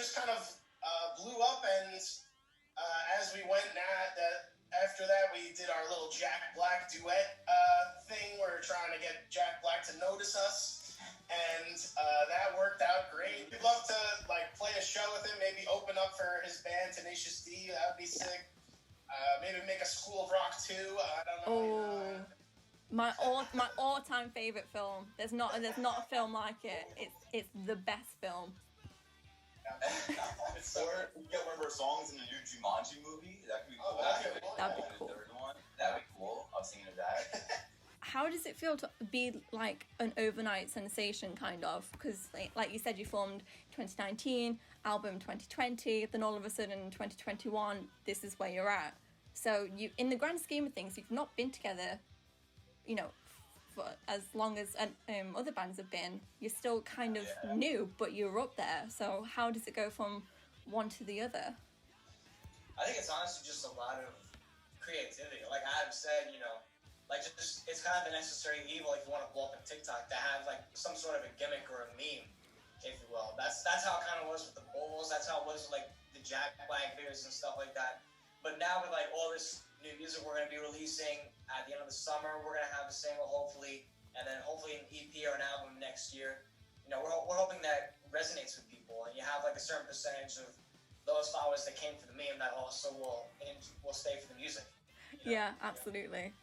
just kind of blew up, and as we went after that, we did our little Jack Black duet thing. We're trying to get Jack Black to notice us, and that worked out great. We'd love to play a show with him, maybe open up for his band Tenacious D. That would be sick. Maybe make a School of Rock 2. I don't know. My all-time favorite film. There's not a film like it. It's the best film. Or we get one of our songs in the new Jumanji movie. That could be cool. That'd be cool. The third one. That'd be cool. I was thinking of that. How does it feel to be like an overnight sensation, kind of? Because, like you said, you formed 2019, album 2020, then all of a sudden in 2021, this is where you're at. So you, in the grand scheme of things, you've not been together, for as long as other bands have been. You're still kind of new, but you're up there. So how does it go from one to the other? I think it's honestly just a lot of creativity. Like Adam said, it's kind of a necessary evil if you want to blow up on TikTok to have some sort of a gimmick or a meme, if you will. That's how it kind of was with the Bulls. That's how it was with the Jack Black videos and stuff like that. But now with all this new music we're going to be releasing at the end of the summer, we're going to have a single hopefully, and then hopefully an EP or an album next year. We're hoping that resonates with people, and you have a certain percentage of those followers that came for the meme that also will stay for the music. Yeah, absolutely.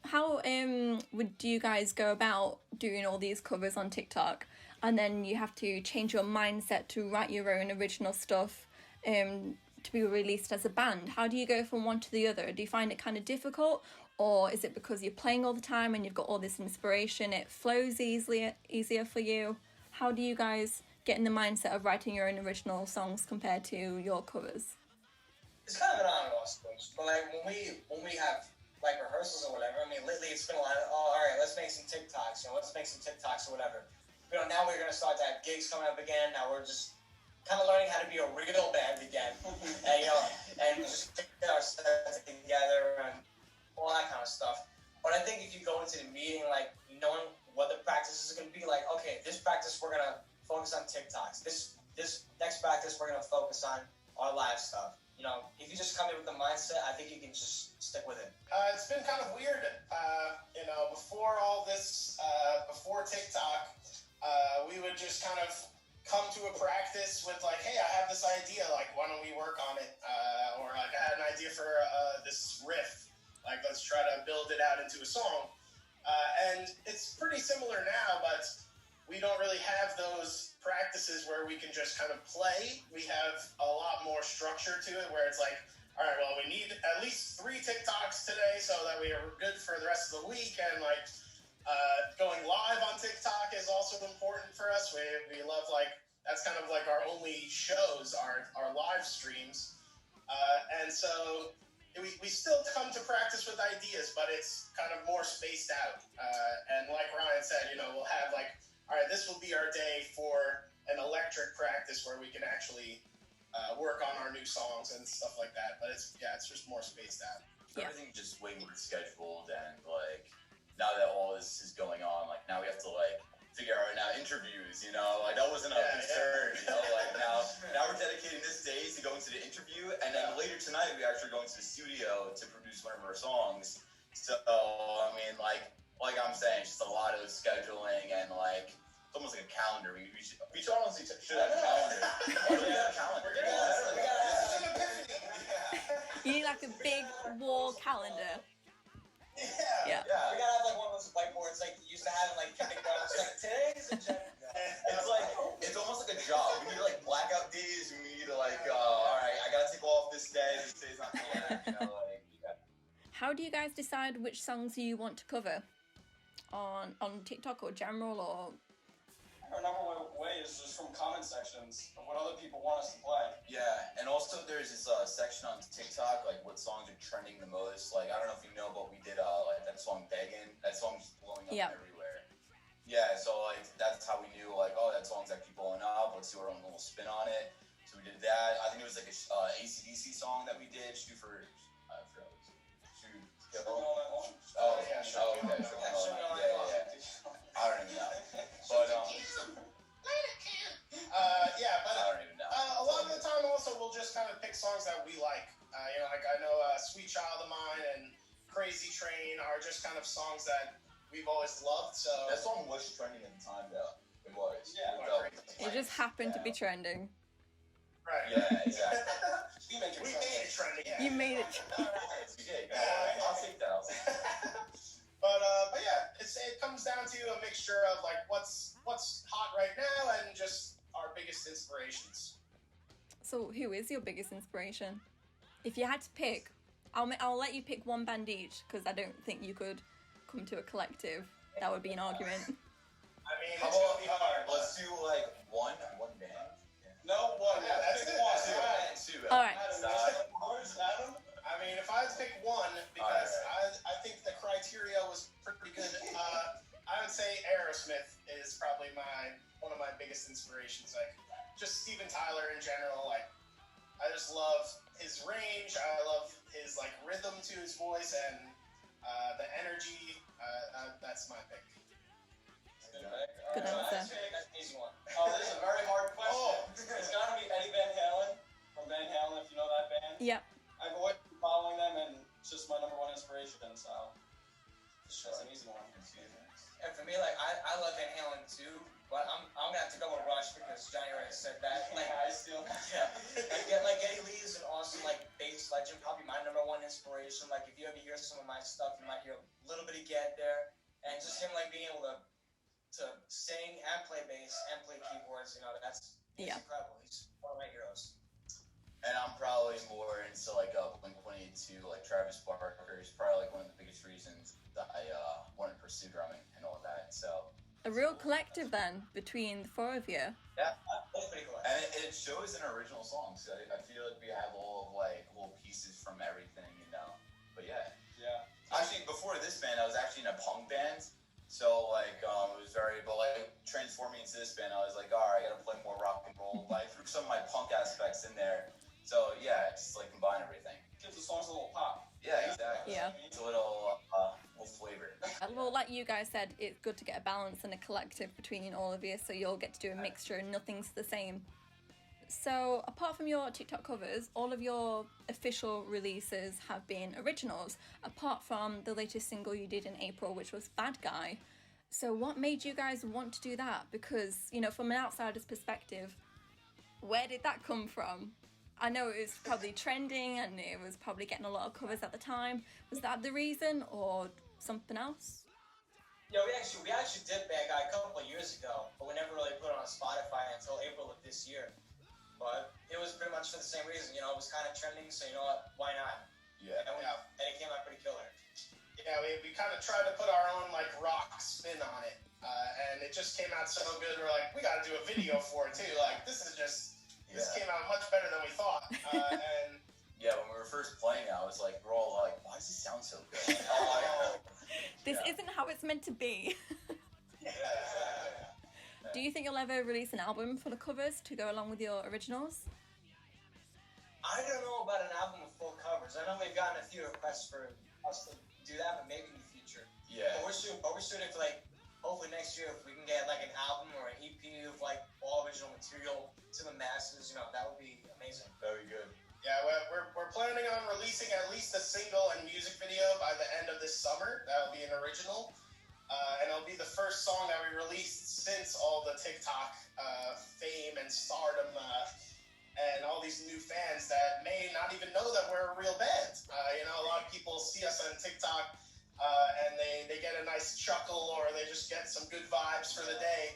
How do you guys go about doing all these covers on TikTok, and then you have to change your mindset to write your own original stuff to be released as a band? How do you go from one to the other? Do you find it kind of difficult, or is it because you're playing all the time and you've got all this inspiration, it flows easier for you? How do you guys get in the mindset of writing your own original songs compared to your covers? It's kind of an on and off switch, but when we have rehearsals or whatever, lately it's been a lot of, all right, let's make some TikToks, or whatever. Now we're going to start to have gigs coming up again. Now we're just kind of learning how to be a real band again, and just get ourselves together and all that kind of stuff. But I think if you go into the meeting, knowing what the practice is going to be, okay, this practice we're going to focus on TikToks. This next practice we're going to focus on our live stuff. If you just come in with the mindset, I think you can just stick with it. It's been kind of weird, before all this, before TikTok, we would just kind of come to a practice with hey, I have this idea, why don't we work on it? Or I had an idea for this riff, let's try to build it out into a song. And it's pretty similar now, but we don't really have those practices where we can just kind of play. We have a lot more structure to it, where it's all right, well, we need at least 3 TikToks today so that we are good for the rest of the week. And going live on TikTok is also important for us. We love that's kind of our only shows, our live streams. And so we still come to practice with ideas, but it's kind of more spaced out. And like Ryan said, we'll have all right, this will be our day for an electric practice where we can actually work on our new songs and stuff like that. But it's just more spaced out. Everything's just way more scheduled, and now that all this is going on, now we have to figure out interviews. That wasn't a concern. Now we're dedicating this day to going to the interview, and then later tonight we actually going to the studio to produce one of our songs. So like I'm saying, just a lot of scheduling, and it's almost like a calendar. We should honestly have a calendar. We have a calendar. You need a big wall calendar. Yeah. We gotta have one of those whiteboards you used to have in kindergarten. Today's agenda. It's almost like a job. We need blackout days. We need all right, I gotta take off this day. This day's not gonna work. How do you guys decide which songs you want to cover on TikTok or general or? Our number one way is just from comment sections of what other people want us to play. Yeah, and also there's this section on TikTok, what songs are trending the most. I don't know if you know, but we did that song Beggin'. That song's blowing up everywhere. Yeah, so that's how we knew that song's actually blowing up. Let's do our own little spin on it. So we did that. I think it was a AC/DC song that we did. Shoot for Kill. Oh yeah, sure. Oh, okay, sure. Yeah. I don't even know. But but I don't even know. kind of songs that we've always loved. So That song was trending at the time, though. It was. Yeah. It just happened to be trending. Right. Yeah, exactly. We make it We trend. made it trending. Yeah. You made it. We did. I'll take that. But yeah, it comes down to a mixture of like what's hot right now and just our biggest inspirations. So, who is your biggest inspiration? If you had to pick, I'll let you pick one band each because I don't think you could come to a collective. That would be an argument. I mean, How it's about gonna be hard. let's do like one band. No, one. Yeah, that's Pick it. one. That's Two. All right. Adam? I mean, if I had to pick one, because I think the criteria was pretty good. I would say Aerosmith is probably one of my biggest inspirations. Like, just Steven Tyler in general. Like, I just love his range. I love his like rhythm to his voice and the energy. That's my pick. Good answer. That's an easy one. Oh, this is a very hard question. It's got to be Eddie Van Halen from Van Halen, if you know that band. Yep. I've always been following them, and it's just my number one inspiration, so that's an easy one. And for me, like I love Van Halen too, but I'm gonna have to go with Rush because Johnny already said that. Like I still. yeah, like Geddy Lee is an awesome like bass legend, probably my number one inspiration. Like if you ever hear some of my stuff, you might hear a little bit of Ged there, and just him like being able to sing and play bass and play keyboards. You know, that's incredible. He's one of my heroes. And I'm probably more into like Blink-182, like Travis Barker. He's probably like one of the biggest reasons that I wanted to pursue drumming and all that. So A real collective then between the four of you. yeah, That's pretty cool. and it shows in original songs. So I feel like we have all of like little pieces from everything, you know. But yeah, actually before this band, I was actually in a punk band. So like it was but like transforming into this band, I was like, all right, I gotta play more rock and roll. I threw some of my punk aspects in there. So yeah, just like combine everything. Gives the songs a little pop. Yeah, exactly. Yeah. It's a little flavor. Well, like you guys said, it's good to get a balance and a collective between all of you, so you'll get to do a mixture and nothing's the same. So, apart from your TikTok covers, all of your official releases have been originals, apart from the latest single you did in April, which was Bad Guy. So, what made you guys want to do that? Because, you know, from an outsider's perspective, where did that come from? I know it was probably trending and it was probably getting a lot of covers at the time. Was that the reason or something else? Yeah, we actually did Bad Guy a couple of years ago, but we never really put it on Spotify until April of this year. But it was pretty much for the same reason, you know, it was kind of trending, so you know what, why not? Yeah. And it came out pretty killer. Yeah, we kind of tried to put our own like rock spin on it, and it just came out so good. We're like, we got to do a video for it too. Like this came out much better than we thought. And yeah, when we were first playing it, I was like, we're all like, why does it sound so good? Like, This isn't how it's meant to be. Do you think you'll ever release an album for the covers to go along with your originals? I don't know about an album with full covers. I know we've gotten a few requests for us to do that, but maybe in the future. Yeah. But we're shooting for like, hopefully next year if we can get like an album or an EP of like all original material to the masses, you know, that would be amazing. Very good. yeah, we're planning on releasing at least a single and music video by the end of this summer. That'll be an original. And it'll be the first song that we released since all the TikTok fame and stardom and all these new fans that may not even know that we're a real band. You know, a lot of people see us on TikTok and they get a nice chuckle or they just get some good vibes for the day.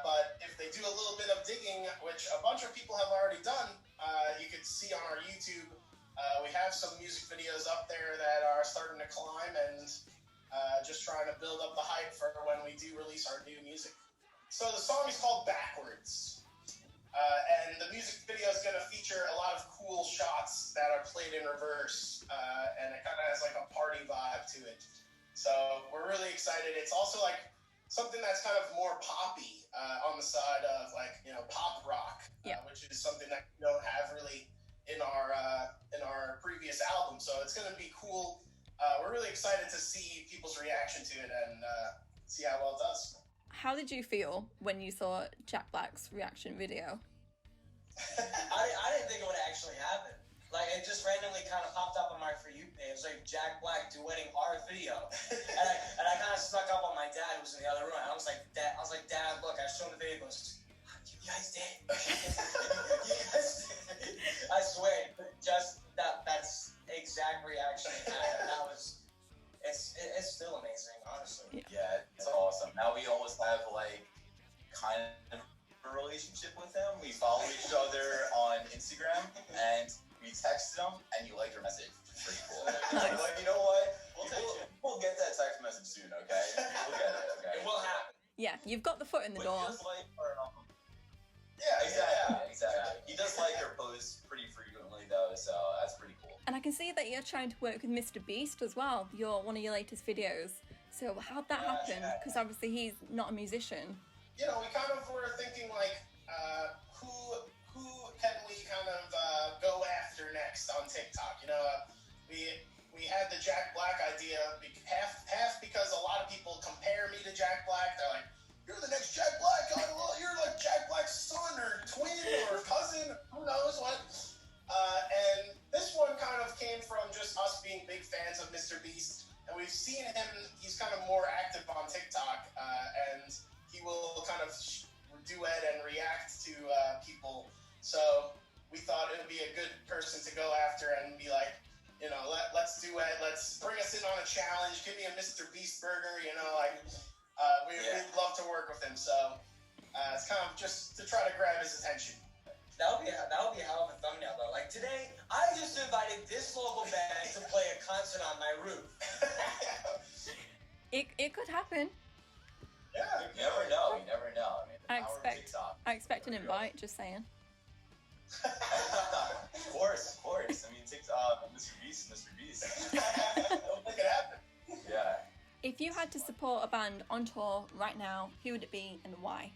But if they do a little bit of digging, which a bunch of people have already done, you can see on our YouTube, we have some music videos up there that are starting to climb and just trying to build up the hype for when we do release our new music. So the song is called Backwards. And the music video is going to feature a lot of cool shots that are played in reverse. And it kind of has like a party vibe to it. So we're really excited. It's also like something that's kind of more poppy on the side of like, you know, pop rock, which is something that we don't have really in our previous album. So it's going to be cool. We're really excited to see people's reaction to it and see how well it does. How did you feel when you saw Jack Black's reaction video? I didn't think it would actually happen. like it just randomly kind of popped up on my For You page. It was like Jack Black duetting our video, and I kind of snuck up on my dad who was in the other room. I was like, Dad, look, I showed him the video. He goes, you guys did. You guys did. I swear, just that's the exact reaction I had. That was, it's still amazing, honestly. Yeah, it's awesome. Now we almost have like kind of a relationship with him. We follow each other on Instagram and we text him and you like your message. It's pretty cool. Like, you know what? We'll get that text message soon, okay? We'll get it, okay? It will happen. Yeah, you've got the foot in the door. He does like our, exactly. He does like our posts pretty frequently though, so that's pretty cool. And I can see that you're trying to work with Mr. Beast as well. One of your latest videos. So how'd that happen? Because obviously he's not a musician. You know, we kind of were thinking like, who can we kind of go after next on TikTok? You know, we had the Jack Black idea half because a lot of people compare me to Jack Black. They're like, you're the next Jack Black. You're like Jack Black's son or twin or cousin, who knows what. And this one kind of came from just us being big fans of Mr. Beast. And we've seen him, he's kind of more active on TikTok. And he will kind of duet and react to people. So we thought it would be a good person to go after and be like, you know, let's duet, let's bring us in on a challenge, give me a Mr. Beast burger, you know, like, we'd love to work with him. So it's kind of just to try to grab his attention. That would be a hell of a thumbnail though. Like today, I just invited this local band to play a concert on my roof. It could happen. Yeah, You never know. I mean, the power of TikTok. I expect an invite, just saying. Of course. I mean, TikTok, Mr. Beast. Don't make it happen. Yeah. If you had to support a band on tour right now, who would it be and why?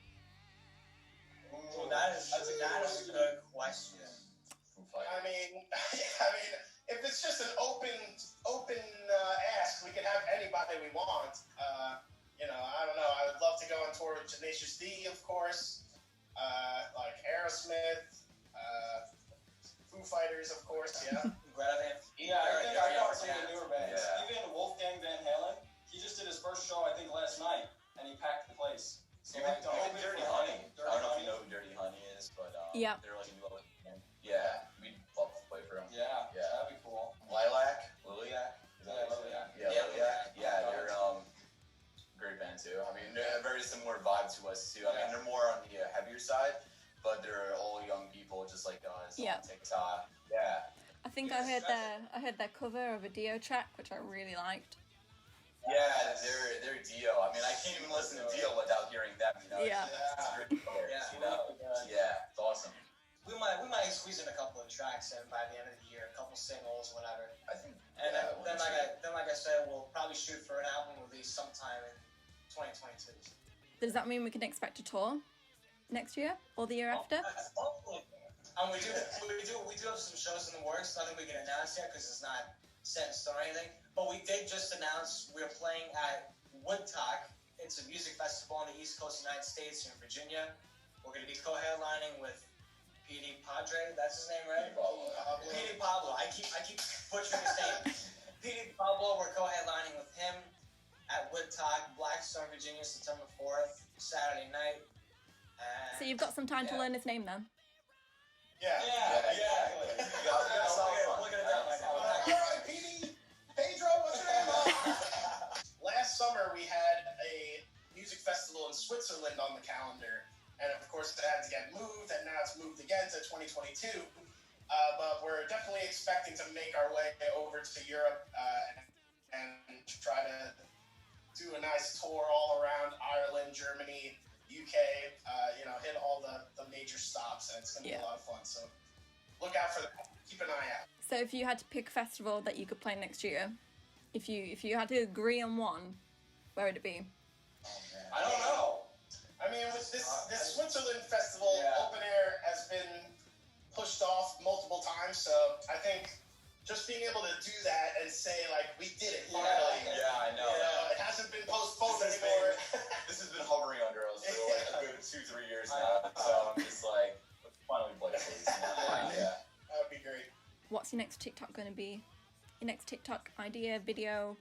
Well, that is a good question. I mean, if it's just an open ask, we can have anybody we want. You know, I don't know. I would love to go on tour with Tenacious D, of course. Like Aerosmith, Foo Fighters, of course. Yeah. Yeah, I got some of the newer bands. Yeah. Even Wolfgang Van Halen, he just did his first show, I think, last night, and he packed the place. So Even like, Dirty Honey. I don't know if you know who Dirty Honey is, but Yeah. they're like a new band. Yeah, we'd love to play for them. Yeah, that'd be cool. Lilac? Is that what Lilac. Yeah, Lilac. Yeah, they're great band too. I mean, they're a very similar vibe to us too. I mean, they're more on the heavier side, but they're all young people just like us Yeah. on TikTok. Yeah. I think I heard their cover of a Dio track, which I really liked. Yeah, they're Dio. I mean, I can't even listen to Dio without hearing them. You know? Yeah. It's great colors, you know? Yeah, it's awesome. We might squeeze in a couple of tracks in by the end of the year, a couple singles, whatever. I think. And then like I said, we'll probably shoot for an album release sometime in 2022. Does that mean we can expect a tour next year or the year after? We do have some shows in the works. Nothing we can announce yet because it's not set in stone or anything. But we did just announce we're playing at Woodtalk. It's a music festival on the East Coast of the United States in Virginia. We're going to be co-headlining with PD Padre. That's his name, right? PD Pablo. I keep butchering his name. PD Pablo. We're co-headlining with him at Woodtalk, Blackstone, Virginia, September 4th, Saturday night. And So you've got some time to learn his name then. Yeah. Exactly. We're gonna do it. All right, PD. Pedro, what's your name? Last summer, we had a music festival in Switzerland on the calendar. And of course, it had to get moved, and now it's moved again to 2022. But we're definitely expecting to make our way over to Europe and try to do a nice tour all around Ireland, Germany, UK, hit all the major stops, and it's going to be a lot of fun. So look out for that. Keep an eye out. So if you had to pick a festival that you could play next year, if you had to agree on one, where would it be? I don't know. I mean, with this Switzerland festival, open air has been pushed off multiple times, so I think just being able to do that and say, like, we did it finally. Yeah, I know. It hasn't been postponed anymore. This has been hovering under us for like a good 2-3 years now, so I'm just like, let's finally play, please. Yeah. That would be great. What's your next TikTok going to be? Your next TikTok idea, video,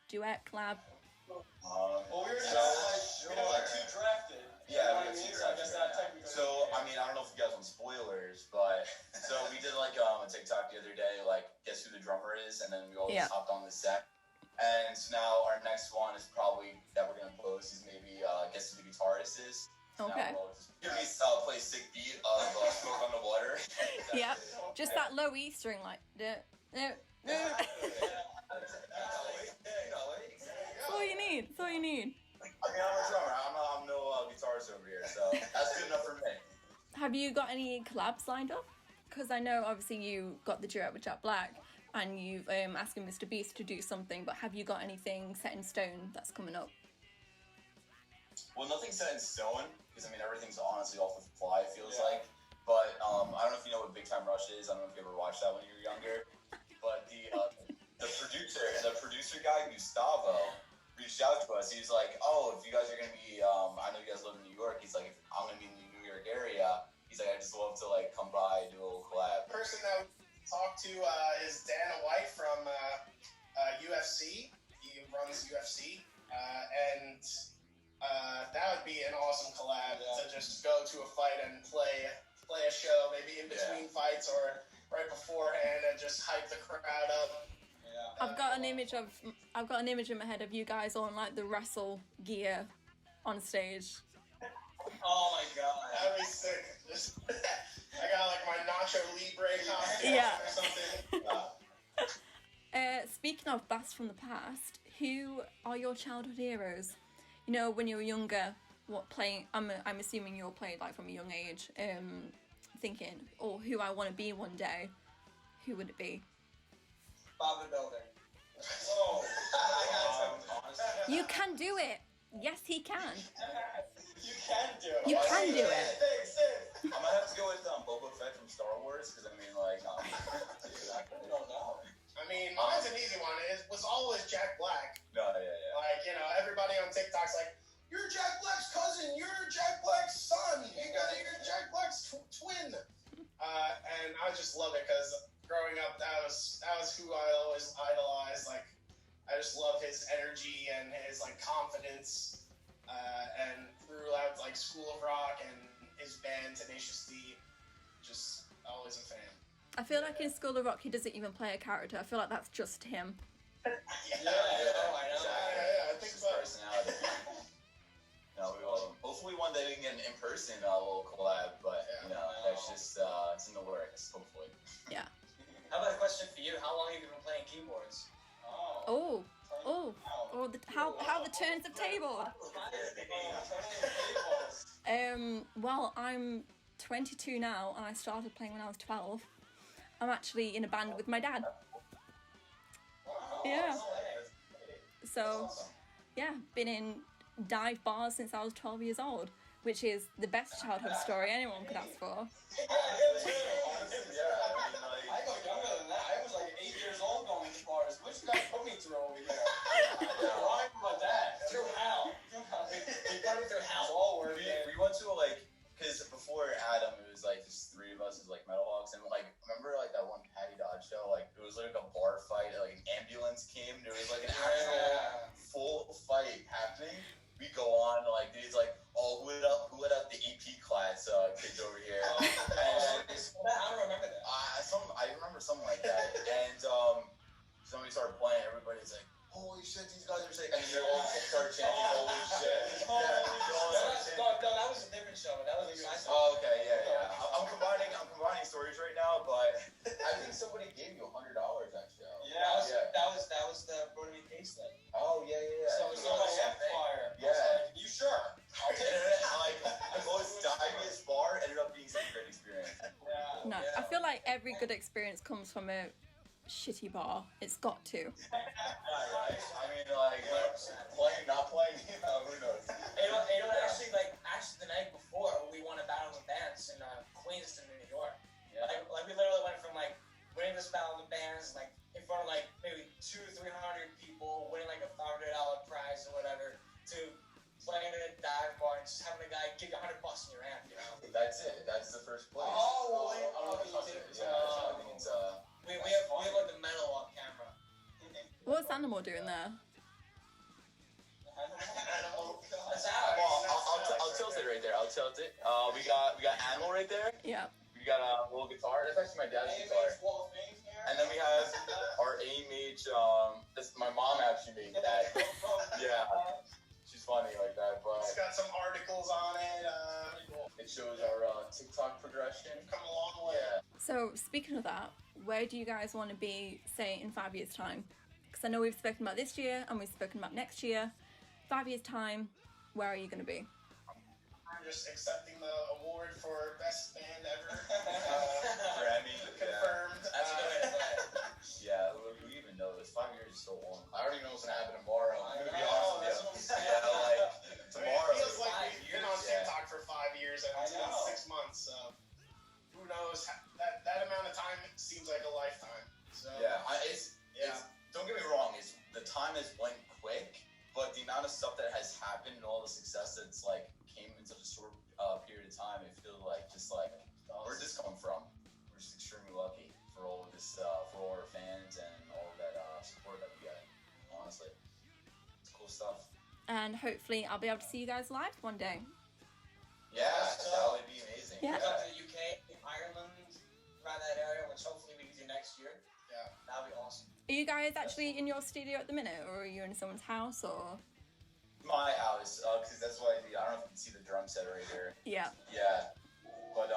duet, collab? Well, we already got two drafted. Yeah, we got two So I guess that drafted. technically. So, I mean, I don't know if you guys want spoilers, but so we did like a TikTok the other day, like guess who the drummer is, and then we all just hopped on the set. And so now our next one is probably that we're gonna post is maybe guess who the guitarist is. Okay. Now we'll just play sick beat of Smoke on the Water. Yeah, just that low E string, like. That's all you need. That's all you need. I mean, I'm a drummer. I'm no guitarist over here, so that's good enough for me. Have you got any collabs lined up? Because I know obviously you got the duet with Jack Black, and you've asking Mr. Beast to do something. But have you got anything set in stone that's coming up? Well, nothing's set in stone because I mean everything's honestly off the fly. It feels like. But I don't know if you know what Big Time Rush is. I don't know if you ever watched that when you were younger. But the producer guy Gustavo reached out to us. He's like, "Oh, if you guys are gonna be, I know you guys live in New York." He's like, "If I'm gonna be in the New York area." He's like, "I just love to like come by, do a little collab." The person that we talked to is Dana White from UFC. He runs UFC, and that would be an awesome collab to just go to a fight and play a show, maybe in between fights or right beforehand, and just hype the crowd up. Yeah. I've got an image in my head of you guys on like the wrestle gear on stage. Oh my god. That'd be sick. I got like my Nacho Libre costume or something. Speaking of blasts from the past, who are your childhood heroes? You know, when you were younger, I'm assuming you all played like from a young age, thinking, oh, who I want to be one day. Who would it be? Bob the Builder. Oh. You can do it. Yes, he can. You can do it. You can do it. I'm gonna have to go with Boba Fett from Star Wars because I mean, like, Dude, I really don't know. I mean, mine's an easy one. It was always Jack Black. no, yeah. Like, you know, everybody on TikTok's like, "You're Jack Black's cousin. You're Jack Black's son. You're Jack Black's twin." And I just love it because growing up, that was who I always idolized. Like, I just love his energy and his like confidence. And throughout like School of Rock and his band Tenacious D, just always a fan. I feel like in School of Rock he doesn't even play a character. I feel like that's just him. Yeah, I know. I think His so. personality. No, we will. Hopefully one day we can get an in-person little collab, but you know, that's just it's in the works. Hopefully. Yeah. How about a question for you? How long have you been playing keyboards? Oh. How the turns have tabled. Well, I'm 22 now, and I started playing when I was 12. I'm actually in a band with my dad. Yeah. So, yeah, been in dive bars since I was 12 years old, which is the best childhood story anyone could ask for. I go younger than that. I was like 8 years old going to bars. What you guys put me through over here? Why my dad? Through hell. We got it through hell. All work. We went to because before Adam, it was like just three of us as like Metal Hawks, and like remember like that one Patty Dodge show, like it was like a bar fight, like an ambulance came, there was like an actual full fight happening. We go on like these like who lit up the EP class kids over here. And I don't remember that. I remember something like that, and somebody started playing. Everybody's like, "Holy shit, these guys are sick!" And they all start chanting, "Holy shit!" No, that was a different show. That was a Oh, okay, yeah. I'm combining stories right now, but I think somebody gave you $100 that show. Yeah, that was the Brody case thing. Oh, yeah. So it was on my Empire. Yeah. Like, you sure? I'll get it. Like the most diviest bar ended up being such a great experience. No, I feel like every good experience comes from a shitty bar. It's got to. Right? I mean, like playing, not playing. Who knows? Actually, the night before, we won a battle of the bands in Queenston, New York. Yeah. Like we literally went from winning this battle of the bands in front of maybe 200-300 people, winning a $500 prize or whatever, to playing in a dive bar and just having a guy give you $100 in your hand. You know. That's it. That's the first place. Oh, I think it's We have like the metal on camera. What's Animal doing there? Animal. That's out. Well, I'll tilt it right there. I'll tilt it. We got Animal right there. Yeah. We got a little guitar. That's actually my dad's guitar. And then we have our AMH. This my mom actually made that. Yeah, she's funny like that. But It's got some articles on it. it shows our TikTok progression. We've come a long way. Yeah. So speaking of that, where do you guys want to be, say, in 5 years' time? Because I know we've spoken about this year and we've spoken about next year. 5 years' time, where are you going to be? I'm just accepting the award for best band ever. Grammy. Confirmed. That's good. Yeah, who even knows? 5 years is so long. I already know what's gonna happen tomorrow. I'm gonna be honest with you. Yeah, like tomorrow. It feels like we've been on TikTok for 5 years and it's been 6 months. So who knows? That amount of time seems like a lifetime. So Yeah, it's don't get me wrong. The time has went quick, but the amount of stuff that has happened and all the success that's like came in such a short period of time, it feels like just like where's this coming from? We're just extremely lucky for all of this, for all our fans and all of that support that we get. Honestly, it's cool stuff. And hopefully I'll be able to see you guys live one day. Yeah, that would be amazing. Yeah. Go to the UK, Ireland, around that area, which hopefully we can do next year. Yeah. That'd be awesome. Are you guys actually in your studio at the minute, or are you in someone's house, or? My house, because that's why I don't know if you can see the drum set right here. Yeah. Yeah, but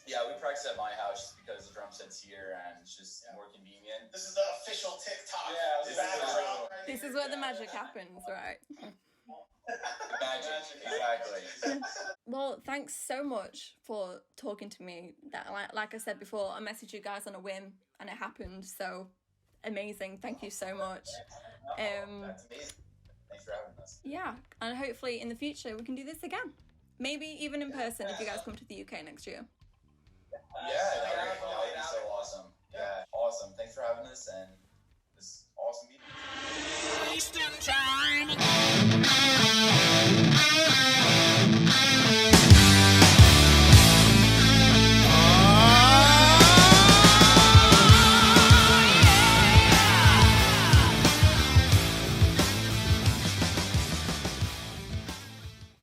yeah, we practice at my house just because the drum set's here and it's just more convenient. this is the official TikTok. Yeah, this is backdrop the- right This here. is where the magic happens, right? Magic, exactly. Well, thanks so much for talking to me. That, like I said before, I messaged you guys on a whim and it happened, so amazing. Thank you so much. That's amazing. Thanks for having us. Yeah, and hopefully in the future we can do this again. Maybe even in person if you guys come to the UK next year. Yeah, that would be so awesome. Yeah, awesome. Thanks for having us and